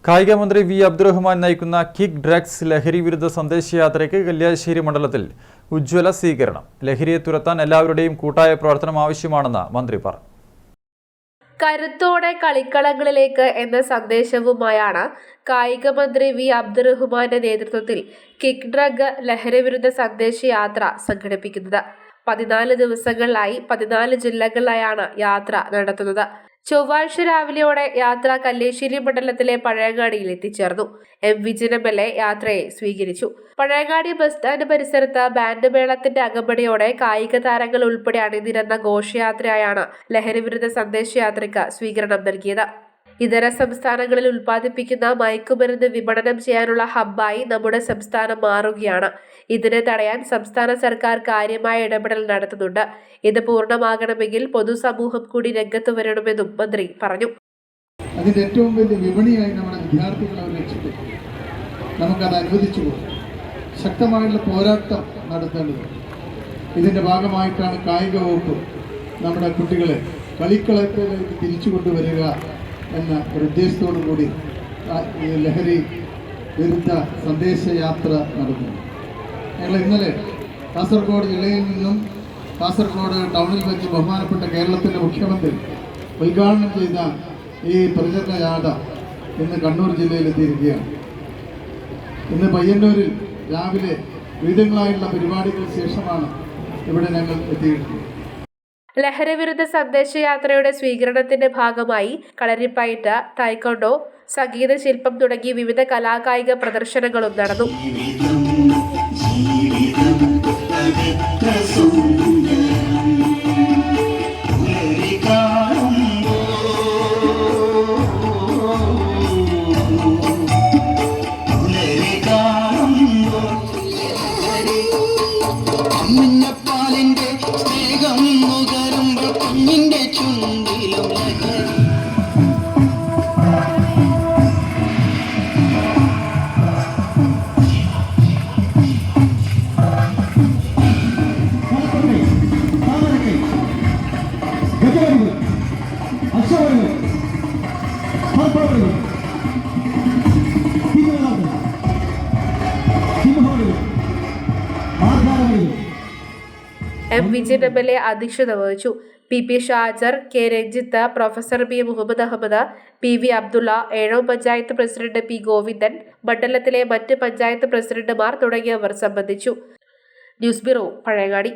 കായിക മന്ത്രി വി അബ്ദുറഹ്മാൻ നയിക്കുന്ന കിക്ക് ഡ്രഗ്സ് ലഹരി വിരുദ്ധ സന്ദേശയാത്രയ്ക്ക് കല്യാശ്ശേരി മണ്ഡലത്തിൽ ഉജ്ജ്വല സ്വീകരണം. ലഹരിയെ തുരത്താൻ എല്ലാവരുടെയും കൂട്ടായ പ്രവർത്തനം ആവശ്യമാണെന്ന് മന്ത്രി പറഞ്ഞു. കരുത്തോടെ കളിക്കളങ്ങളിലേക്ക് എന്ന സന്ദേശവുമായാണ് കായിക മന്ത്രി വി അബ്ദുറഹ്മാന്റെ നേതൃത്വത്തിൽ കിക്ക് ഡ്രഗ് ലഹരിവിരുദ്ധ സന്ദേശയാത്ര സംഘടിപ്പിക്കുന്നത്. 14 ദിവസങ്ങളിലായി 14 ജില്ലകളിലായാണ് യാത്ര നടത്തുന്നത്. ചൊവ്വാഴ്ച രാവിലെയോടെ യാത്ര കല്യാശ്ശേരി മണ്ഡലത്തിലെ പഴയങ്ങാടിയിൽ എത്തിച്ചേർന്നു. എം വിജിൻ MLA യാത്രയെ സ്വീകരിച്ചു. പഴയങ്ങാടി ബസ് സ്റ്റാൻഡ് പരിസരത്ത് ബാൻഡ് മേളത്തിന്റെ അകമ്പടിയോടെ കായിക താരങ്ങൾ ഉൾപ്പെടെ അണിനിരന്ന ഘോഷയാത്രയായാണ് ലഹരിവിരുദ്ധ സന്ദേശയാത്രയ്ക്ക് സ്വീകരണം നൽകിയത്. ഇതര സംസ്ഥാനങ്ങളിൽ ഉൽപ്പാദിപ്പിക്കുന്ന മയക്കുമരുന്ന് വിപണനം ചെയ്യാനുള്ള ഹബ്ബായി നമ്മുടെ സംസ്ഥാനം മാറുകയാണ്. ഇതിനെ തടയാൻ സംസ്ഥാന സർക്കാർ കാര്യമായ ഇടപെടൽ നടത്തുന്നുണ്ട്. ഇത് പൂർണ്ണമാകണമെങ്കിൽ പൊതുസമൂഹം കൂടി രംഗത്ത് വരണമെന്നും മന്ത്രി പറഞ്ഞു. അതിന്റെ ഏറ്റവും വലിയ വിപണിയായി നമ്മുടെ വിദ്യാർത്ഥികളെ ലക്ഷ്യപ്പെട്ടു. നമുക്കത് അനുവദിച്ചു ശക്തമായുള്ള പോരാട്ടം നടത്തേണ്ടത്. ഇതിന്റെ ഭാഗമായിട്ടാണ് കായിക വകുപ്പ് നമ്മുടെ കുട്ടികളെ കളിക്കളത്തിലേക്ക് തിരിച്ചു കൊണ്ടുവരിക എന്ന ഒരു ഉദ്ദേശത്തോടു കൂടി ലഹരി വിരുദ്ധ സന്ദേശയാത്ര നടന്നു. ഞങ്ങൾ ഇന്നലെ കാസർഗോഡ് ജില്ലയിൽ നിന്നും കാസർഗോഡ് ടൗണിൽ വെച്ച് ബഹുമാനപ്പെട്ട കേരളത്തിൻ്റെ മുഖ്യമന്ത്രി ഉദ്ഘാടനം ചെയ്ത ഈ പ്രചരണ ജാഥ ഇന്ന് കണ്ണൂർ ജില്ലയിലെത്തിയിരിക്കുകയാണ്. ഇന്ന് പയ്യന്നൂരിൽ രാവിലെ വിവിധങ്ങളായിട്ടുള്ള പരിപാടികൾക്ക് ശേഷമാണ് ഇവിടെ ഞങ്ങൾ എത്തിയിട്ടുള്ളത്. ലഹരിവിരുദ്ധ സന്ദേശയാത്രയുടെ സ്വീകരണത്തിന്റെ ഭാഗമായി കളരിപ്പയറ്റ്, ടൈക്കോണ്ടോ, സംഗീത ശില്പം തുടങ്ങി വിവിധ കലാകായിക പ്രദർശനങ്ങളും നടന്നു. എം വിജിൻ MLA അധ്യക്ഷത വഹിച്ചു. PP Shajar, K Ranjith, professor B Muhammad Ahammed, PV Abdulla, Ezhome panchayat president P Govindan, മണ്ഡലത്തിലെ മറ്റ് പഞ്ചായത്ത് പ്രസിഡന്റുമാർ തുടങ്ങിയവർ സംബന്ധിച്ചു. News bureau, Pazhayangadi.